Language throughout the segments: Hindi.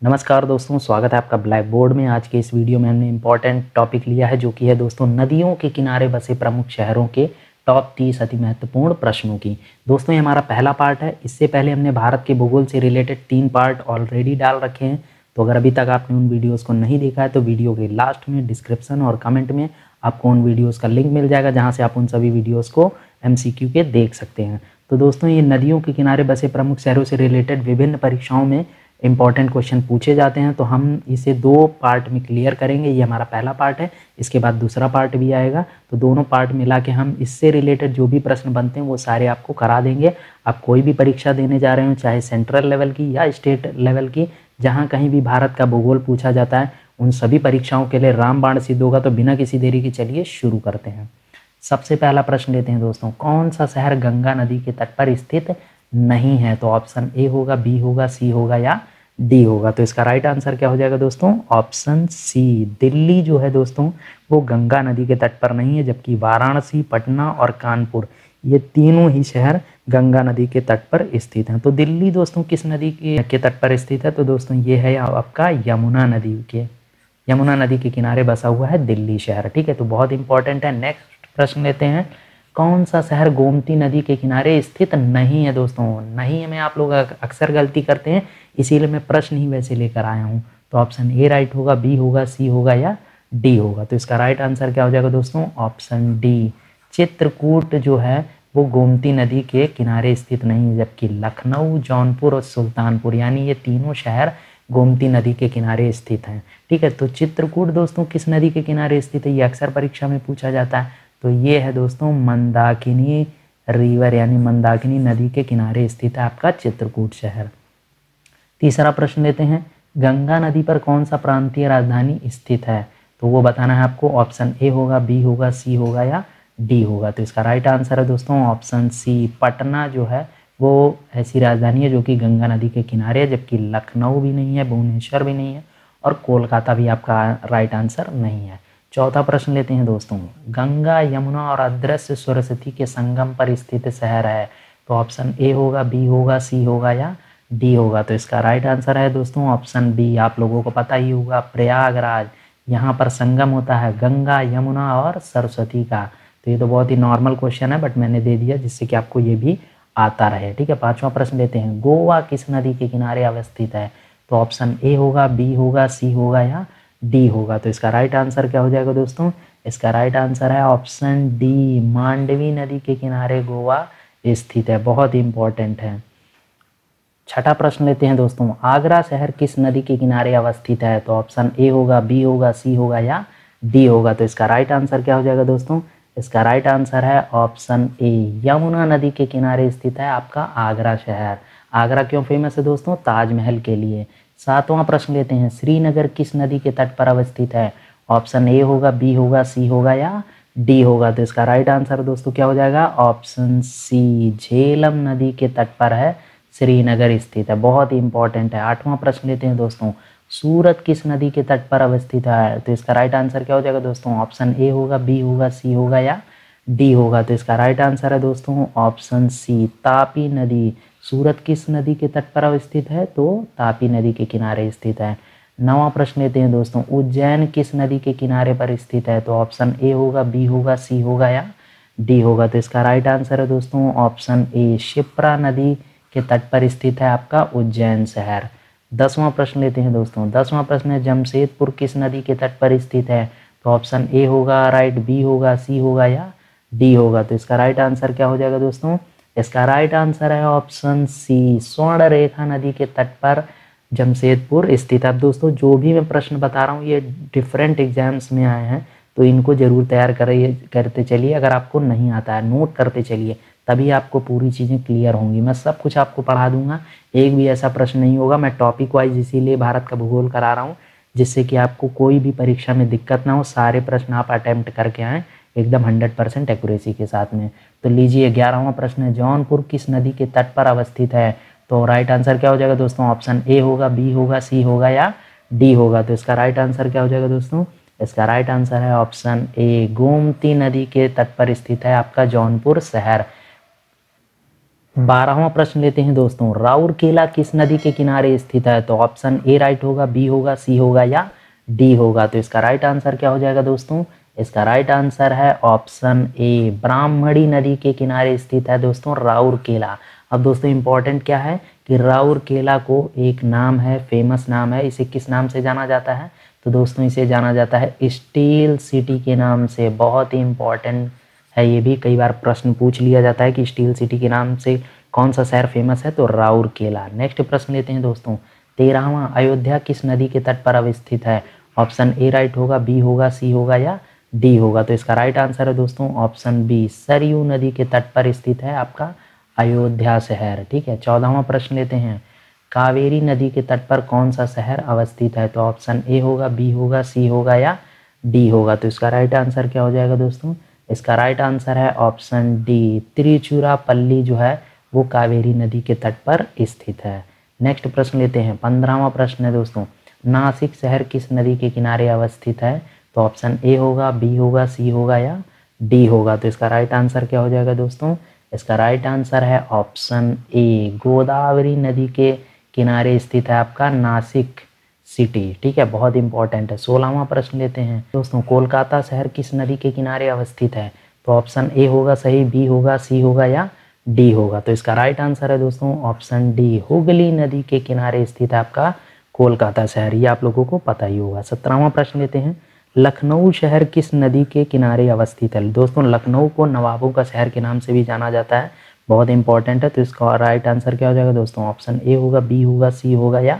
नमस्कार दोस्तों, स्वागत है आपका ब्लैक बोर्ड में। आज के इस वीडियो में हमने इम्पोर्टेंट टॉपिक लिया है जो कि है दोस्तों नदियों के किनारे बसे प्रमुख शहरों के टॉप 30 अति महत्वपूर्ण प्रश्नों की। दोस्तों ये हमारा पहला पार्ट है। इससे पहले हमने भारत के भूगोल से रिलेटेड 3 पार्ट ऑलरेडी डाल रखे हैं। तो अगर अभी तक आपने उन वीडियोज़ को नहीं देखा है तो वीडियो के लास्ट में डिस्क्रिप्शन और कमेंट में आपको उन वीडियोज़ का लिंक मिल जाएगा, जहाँ से आप उन सभी वीडियोज़ को MCQ के देख सकते हैं। तो दोस्तों ये नदियों के किनारे बसे प्रमुख शहरों से रिलेटेड विभिन्न परीक्षाओं में इंपॉर्टेंट क्वेश्चन पूछे जाते हैं। तो हम इसे 2 पार्ट में क्लियर करेंगे। ये हमारा पहला पार्ट है, इसके बाद दूसरा पार्ट भी आएगा। तो दोनों पार्ट मिला के हम इससे रिलेटेड जो भी प्रश्न बनते हैं वो सारे आपको करा देंगे। आप कोई भी परीक्षा देने जा रहे हो, चाहे सेंट्रल लेवल की या स्टेट लेवल की, जहाँ कहीं भी भारत का भूगोल पूछा जाता है, उन सभी परीक्षाओं के लिए रामबाण सिद्ध होगा। तो बिना किसी देरी के चलिए शुरू करते हैं। सबसे पहला प्रश्न लेते हैं दोस्तों, कौन सा शहर गंगा नदी के तट पर स्थित नहीं है? तो ऑप्शन ए होगा, बी होगा, सी होगा या डी होगा। तो इसका राइट आंसर क्या हो जाएगा दोस्तों? ऑप्शन सी, दिल्ली जो है दोस्तों वो गंगा नदी के तट पर नहीं है, जबकि वाराणसी, पटना और कानपुर ये तीनों ही शहर गंगा नदी के तट पर स्थित हैं। तो दिल्ली दोस्तों किस नदी के तट पर स्थित है? तो दोस्तों ये है आपका यमुना नदी के किनारे बसा हुआ है दिल्ली शहर। ठीक है, तो बहुत इंपॉर्टेंट है। नेक्स्ट प्रश्न लेते हैं, कौन सा शहर गोमती नदी के किनारे स्थित नहीं है? दोस्तों नहीं में आप लोग अक्सर गलती करते हैं, इसीलिए मैं प्रश्न ही वैसे लेकर आया हूँ। तो ऑप्शन ए राइट होगा, बी होगा, सी होगा या डी होगा। तो इसका राइट आंसर क्या हो जाएगा दोस्तों? ऑप्शन डी, चित्रकूट जो है वो गोमती नदी के किनारे स्थित नहीं है, जबकि लखनऊ, जौनपुर और सुल्तानपुर यानी ये तीनों शहर गोमती नदी के किनारे स्थित हैं। ठीक है, तो चित्रकूट दोस्तों किस नदी के किनारे स्थित है? ये अक्सर परीक्षा में पूछा जाता है। तो ये है दोस्तों मंदाकिनी रिवर यानी मंदाकिनी नदी के किनारे स्थित है आपका चित्रकूट शहर। तीसरा प्रश्न लेते हैं, गंगा नदी पर कौन सा प्रांतीय राजधानी स्थित है? तो वो बताना है आपको। ऑप्शन ए होगा, बी होगा, सी होगा या डी होगा। तो इसका राइट आंसर है दोस्तों ऑप्शन सी, पटना जो है वो ऐसी राजधानी है जो कि गंगा नदी के किनारे है, जबकि लखनऊ भी नहीं है, भुवनेश्वर भी नहीं है और कोलकाता भी आपका राइट आंसर नहीं है। चौथा प्रश्न लेते हैं दोस्तों, गंगा, यमुना और अदृश्य सरस्वती के संगम पर स्थित शहर है। तो ऑप्शन ए होगा, बी होगा, सी होगा या डी होगा। तो इसका राइट आंसर है दोस्तों ऑप्शन बी। आप लोगों को पता ही होगा, प्रयागराज, यहाँ पर संगम होता है गंगा, यमुना और सरस्वती का। तो ये तो बहुत ही नॉर्मल क्वेश्चन है, बट मैंने दे दिया जिससे कि आपको ये भी आता रहे। ठीक है, पांचवा प्रश्न लेते हैं, गोवा किस नदी के किनारे अवस्थित है? तो ऑप्शन ए होगा, बी होगा, सी होगा या डी होगा। तो इसका राइट आंसर क्या हो जाएगा दोस्तों? इसका राइट आंसर है ऑप्शन डी, मांडवी नदी के किनारे गोवा स्थित है। बहुत इंपॉर्टेंट है। छठा प्रश्न लेते हैं दोस्तों, आगरा शहर किस नदी के किनारे अवस्थित है? तो ऑप्शन ए होगा, बी होगा, सी होगा या डी होगा। तो इसका राइट आंसर क्या हो जाएगा दोस्तों? इसका राइट आंसर है ऑप्शन ए, यमुना नदी के किनारे स्थित है आपका आगरा शहर। आगरा क्यों फेमस है दोस्तों? ताजमहल के लिए। सातवां प्रश्न लेते हैं, श्रीनगर किस नदी के तट पर अवस्थित है? ऑप्शन ए होगा, बी होगा, सी होगा या डी होगा। तो इसका राइट आंसर दोस्तों क्या हो जाएगा? ऑप्शन सी, झेलम नदी के तट पर है श्रीनगर स्थित है। बहुत ही इंपॉर्टेंट है। आठवां प्रश्न लेते हैं दोस्तों, सूरत किस नदी के तट पर अवस्थित है? तो इसका राइट आंसर क्या हो जाएगा दोस्तों? ऑप्शन ए होगा, बी होगा, सी होगा या डी होगा। तो इसका राइट आंसर है दोस्तों ऑप्शन सी, तापी नदी। सूरत किस नदी के तट पर अवस्थित है? तो तापी नदी के किनारे स्थित है। नवां प्रश्न लेते हैं दोस्तों, उज्जैन किस नदी के किनारे पर स्थित है? तो ऑप्शन ए होगा, बी होगा, सी होगा या डी होगा। तो इसका राइट आंसर है दोस्तों ऑप्शन ए, शिप्रा नदी के तट पर स्थित है आपका उज्जैन शहर। 10वां प्रश्न लेते हैं दोस्तों, 10वां प्रश्न है, जमशेदपुर किस नदी के तट पर स्थित है? तो ऑप्शन ए होगा राइट, बी होगा, सी होगा या डी होगा। तो इसका राइट आंसर क्या हो जाएगा दोस्तों? इसका राइट आंसर है ऑप्शन सी, स्वर्ण रेखा नदी के तट पर जमशेदपुर स्थित है। अब दोस्तों जो भी मैं प्रश्न बता रहा हूँ ये डिफरेंट एग्जाम्स में आए हैं, तो इनको जरूर तैयार करते चलिए। अगर आपको नहीं आता है नोट करते चलिए, तभी आपको पूरी चीज़ें क्लियर होंगी। मैं सब कुछ आपको पढ़ा दूंगा, एक भी ऐसा प्रश्न नहीं होगा। मैं टॉपिक वाइज इसीलिए भारत का भूगोल करा रहा हूँ, जिससे कि आपको कोई भी परीक्षा में दिक्कत ना हो। सारे प्रश्न आप अटेम्प्ट करके आएँ एकदम 100% एक्यूरेसी के साथ में। तो लीजिए 11वां प्रश्न है, जौनपुर किस नदी के तट पर अवस्थित है? तो राइट आंसर क्या हो जाएगा दोस्तों? ऑप्शन ए होगा, बी होगा, सी होगा या डी होगा। तो इसका राइट आंसर क्या हो जाएगा दोस्तों? इसका राइट आंसर है ऑप्शन ए, गोमती नदी के तट पर स्थित है आपका जौनपुर शहर। 12वां प्रश्न लेते हैं दोस्तों, राउरकेला किस नदी के किनारे स्थित है? तो ऑप्शन ए राइट होगा, बी होगा, सी होगा या डी होगा। तो इसका राइट आंसर क्या हो जाएगा दोस्तों? इसका राइट आंसर है ऑप्शन ए, ब्राह्मणी नदी के किनारे स्थित है दोस्तों राउरकेला। अब दोस्तों इंपॉर्टेंट क्या है कि राउरकेला को एक नाम है, फेमस नाम है, इसे किस नाम से जाना जाता है? तो दोस्तों इसे जाना जाता है स्टील सिटी के नाम से। बहुत ही इंपॉर्टेंट है, ये भी कई बार प्रश्न पूछ लिया जाता है कि स्टील सिटी के नाम से कौन सा शहर फेमस है? तो राउरकेला। नेक्स्ट प्रश्न लेते हैं दोस्तों, 13वां, अयोध्या किस नदी के तट पर अवस्थित है? ऑप्शन ए राइट होगा, बी होगा, सी होगा या डी होगा। तो इसका राइट आंसर है दोस्तों ऑप्शन बी, सरयू नदी के तट पर स्थित है आपका अयोध्या शहर। ठीक है। 14वां प्रश्न लेते हैं, कावेरी नदी के तट पर कौन सा शहर अवस्थित है? तो ऑप्शन ए होगा, बी होगा, सी होगा या डी होगा। तो इसका राइट आंसर क्या हो जाएगा दोस्तों? इसका राइट आंसर है ऑप्शन डी, त्रिचुरापल्ली जो है वो कावेरी नदी के तट पर स्थित है। नेक्स्ट प्रश्न लेते हैं, 15वां प्रश्न है दोस्तों, नासिक शहर किस नदी के किनारे अवस्थित है? तो ऑप्शन ए होगा, बी होगा, सी होगा या डी होगा। तो इसका राइट आंसर क्या हो जाएगा दोस्तों? इसका राइट आंसर है ऑप्शन ए, गोदावरी नदी के किनारे स्थित है आपका नासिक सिटी। ठीक है, बहुत इंपॉर्टेंट है। 16वां प्रश्न लेते हैं दोस्तों, कोलकाता शहर किस नदी के किनारे अवस्थित है? तो ऑप्शन ए होगा सही, बी होगा, सी होगा या डी होगा। तो इसका राइट आंसर है दोस्तों ऑप्शन डी, हुगली नदी के किनारे स्थित है आपका कोलकाता शहर। ये आप लोगों को पता ही होगा। 17वां प्रश्न लेते हैं, लखनऊ शहर किस नदी के किनारे अवस्थित है? दोस्तों लखनऊ को नवाबों का शहर के नाम से भी जाना जाता है, बहुत इंपॉर्टेंट है। तो इसका राइट आंसर क्या हो जाएगा दोस्तों? ऑप्शन ए होगा, बी होगा, सी होगा या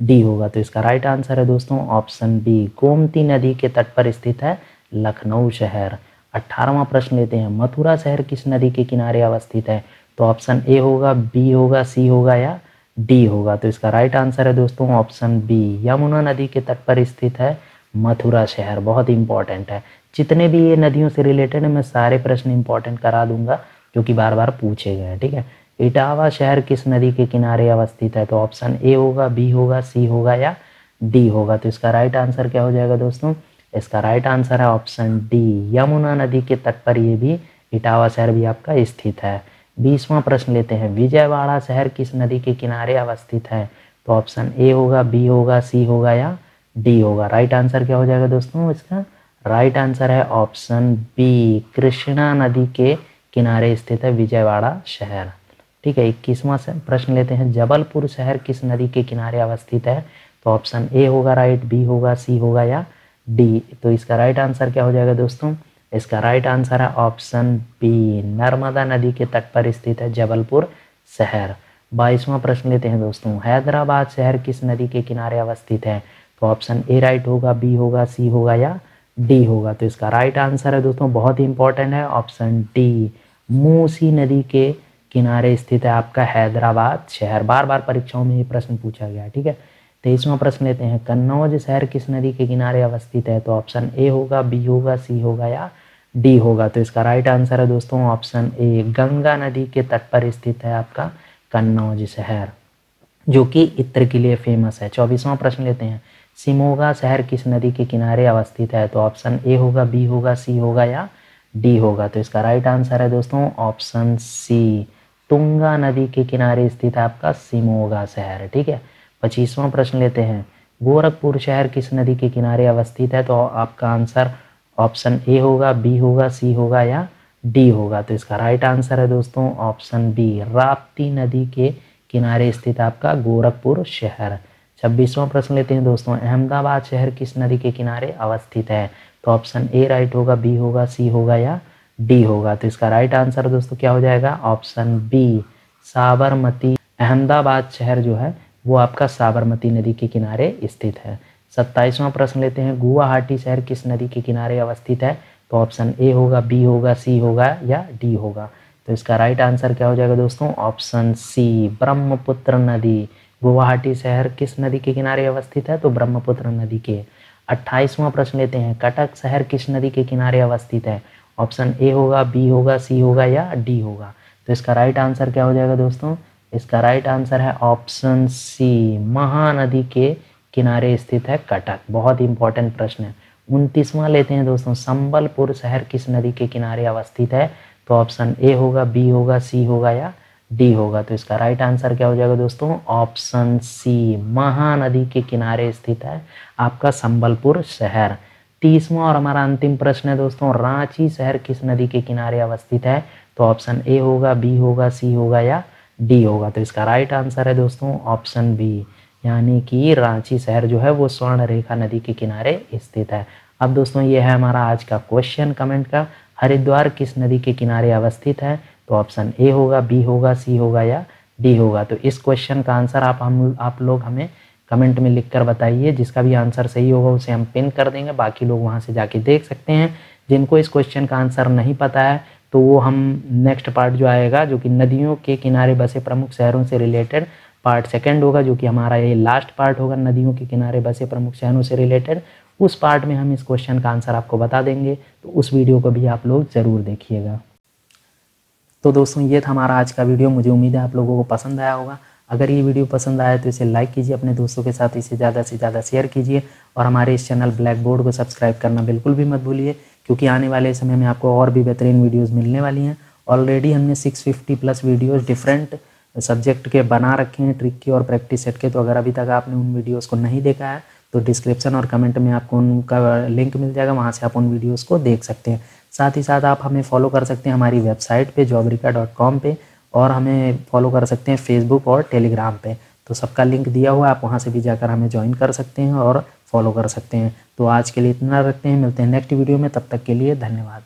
डी होगा। तो इसका राइट आंसर है दोस्तों ऑप्शन बी, गोमती नदी के तट पर स्थित है लखनऊ शहर। 18वां प्रश्न लेते हैं, मथुरा शहर किस नदी के किनारे अवस्थित है? तो ऑप्शन ए होगा, बी होगा, सी होगा या डी होगा। तो इसका राइट आंसर है दोस्तों ऑप्शन बी, यमुना नदी के तट पर स्थित है मथुरा शहर। बहुत इंपॉर्टेंट है। जितने भी ये नदियों से रिलेटेड है मैं सारे प्रश्न इंपॉर्टेंट करा दूंगा क्योंकि बार बार पूछे गए हैं। ठीक है। इटावा शहर किस नदी के किनारे अवस्थित है? तो ऑप्शन ए होगा, बी होगा, सी होगा या डी होगा। तो इसका राइट आंसर क्या हो जाएगा दोस्तों? इसका राइट आंसर है ऑप्शन डी, यमुना नदी के तट पर ये भी इटावा शहर भी आपका स्थित है। 20वां प्रश्न लेते हैं, विजयवाड़ा शहर किस नदी के किनारे अवस्थित है? तो ऑप्शन ए होगा, बी होगा, सी होगा या डी होगा। राइट आंसर क्या हो जाएगा दोस्तों? इसका राइट आंसर है ऑप्शन बी, कृष्णा नदी के किनारे स्थित है विजयवाड़ा शहर। ठीक है। 21वां प्रश्न लेते हैं, जबलपुर शहर किस नदी के किनारे अवस्थित है? तो ऑप्शन ए होगा राइट, बी होगा, सी होगा या डी। तो इसका राइट आंसर क्या हो जाएगा दोस्तों? इसका राइट आंसर है ऑप्शन बी, नर्मदा नदी के तट पर स्थित है जबलपुर शहर। 22वां प्रश्न लेते हैं दोस्तों, हैदराबाद शहर किस नदी के किनारे अवस्थित है? तो ऑप्शन ए राइट होगा, बी होगा, सी होगा या डी होगा। तो इसका राइट आंसर है दोस्तों, बहुत ही इंपॉर्टेंट है, ऑप्शन डी, मूसी नदी के किनारे स्थित है आपका हैदराबाद शहर। बार बार परीक्षाओं में ये प्रश्न पूछा गया है। ठीक है। 23वां प्रश्न लेते हैं, कन्नौज शहर किस नदी के किनारे अवस्थित है? तो ऑप्शन ए होगा, बी होगा, सी होगा या डी होगा। तो इसका राइट आंसर है दोस्तों ऑप्शन ए, गंगा नदी के तट पर स्थित है आपका कन्नौज शहर, जो कि इत्र के लिए फेमस है। 24वां प्रश्न लेते हैं, शिमोगा शहर किस नदी के किनारे अवस्थित है? तो ऑप्शन ए होगा, बी होगा, सी होगा या डी होगा। तो इसका राइट आंसर है दोस्तों ऑप्शन सी, तुंगा नदी के किनारे स्थित है आपका शिमोगा शहर। ठीक है। 25वां प्रश्न लेते हैं, गोरखपुर शहर किस नदी के किनारे अवस्थित है? तो आपका आंसर ऑप्शन ए होगा, बी होगा, सी होगा या डी होगा। तो इसका राइट आंसर है दोस्तों ऑप्शन बी, राप्ती नदी के किनारे स्थित आपका गोरखपुर शहर। 26वां प्रश्न लेते हैं दोस्तों, अहमदाबाद शहर किस नदी के किनारे अवस्थित है? तो ऑप्शन ए राइट होगा, बी होगा, सी होगा या डी होगा। तो इसका राइट आंसर दोस्तों क्या हो जाएगा? Option B, Sabarmati. अहमदाबाद शहर जो है वो आपका साबरमती नदी के किनारे स्थित है। 27वां प्रश्न लेते हैं, गुवाहाटी शहर किस नदी के किनारे अवस्थित है? तो ऑप्शन ए होगा, बी होगा, सी होगा या डी होगा। तो इसका राइट आंसर क्या हो जाएगा दोस्तों? ऑप्शन सी, ब्रह्मपुत्र नदी। गुवाहाटी शहर किस नदी के किनारे अवस्थित है? तो ब्रह्मपुत्र नदी के। 28वां प्रश्न लेते हैं, कटक शहर किस नदी के किनारे अवस्थित है? ऑप्शन ए होगा, बी होगा, सी होगा या डी होगा। तो इसका राइट आंसर क्या हो जाएगा दोस्तों? इसका राइट आंसर है ऑप्शन सी, महानदी के किनारे स्थित है कटक। बहुत इंपॉर्टेंट प्रश्न है। 29वां लेते हैं दोस्तों, संबलपुर शहर किस नदी के किनारे अवस्थित है? तो ऑप्शन ए होगा, बी होगा, सी होगा या डी होगा। तो इसका राइट आंसर क्या हो जाएगा दोस्तों, ऑप्शन सी, महानदी के किनारे स्थित है आपका संबलपुर शहर। 30वां और हमारा अंतिम प्रश्न है दोस्तों, रांची शहर किस नदी के किनारे अवस्थित है? तो ऑप्शन ए होगा, बी होगा, सी होगा या डी होगा। तो इसका राइट आंसर है दोस्तों ऑप्शन बी, यानी कि रांची शहर जो है वो स्वर्ण रेखा नदी के किनारे स्थित है। अब दोस्तों ये है हमारा आज का क्वेश्चन कमेंट का, हरिद्वार किस नदी के किनारे अवस्थित है? तो ऑप्शन ए होगा, बी होगा, सी होगा या डी होगा। तो इस क्वेश्चन का आंसर आप लोग हमें कमेंट में लिखकर बताइए। जिसका भी आंसर सही होगा उसे हम पिन कर देंगे, बाकी लोग वहाँ से जाके देख सकते हैं। जिनको इस क्वेश्चन का आंसर नहीं पता है तो वो हम नेक्स्ट पार्ट जो आएगा, जो कि नदियों के किनारे बसे प्रमुख शहरों से रिलेटेड, पार्ट सेकंड होगा, जो कि हमारा ये लास्ट पार्ट होगा, नदियों के किनारे बसे प्रमुख शहरों से रिलेटेड। उस पार्ट में हम इस क्वेश्चन का आंसर आपको बता देंगे, तो उस वीडियो को भी आप लोग ज़रूर देखिएगा। तो दोस्तों ये था हमारा आज का वीडियो, मुझे उम्मीद है आप लोगों को पसंद आया होगा। अगर ये वीडियो पसंद आया तो इसे लाइक कीजिए, अपने दोस्तों के साथ इसे ज़्यादा से ज़्यादा शेयर कीजिए, और हमारे इस चैनल ब्लैक बोर्ड को सब्सक्राइब करना बिल्कुल भी मत भूलिए, क्योंकि आने वाले समय में आपको और भी बेहतरीन वीडियोज़ मिलने वाली हैं। ऑलरेडी हमने 650 प्लस वीडियोज़ डिफरेंट सब्जेक्ट के बना रखे हैं, ट्रिक के और प्रैक्टिस सेट के। तो अगर अभी तक आपने उन वीडियोज़ को नहीं देखा है तो डिस्क्रिप्शन और कमेंट में आपको उनका लिंक मिल जाएगा, वहाँ से आप उन वीडियोज़ को देख सकते हैं। साथ ही साथ आप हमें फॉलो कर सकते हैं हमारी वेबसाइट पे jobrika.com पे, और हमें फॉलो कर सकते हैं फेसबुक और टेलीग्राम पे। तो सबका लिंक दिया हुआ है, आप वहाँ से भी जाकर हमें ज्वाइन कर सकते हैं और फॉलो कर सकते हैं। तो आज के लिए इतना रखते हैं, मिलते हैं नेक्स्ट वीडियो में, तब तक के लिए धन्यवाद।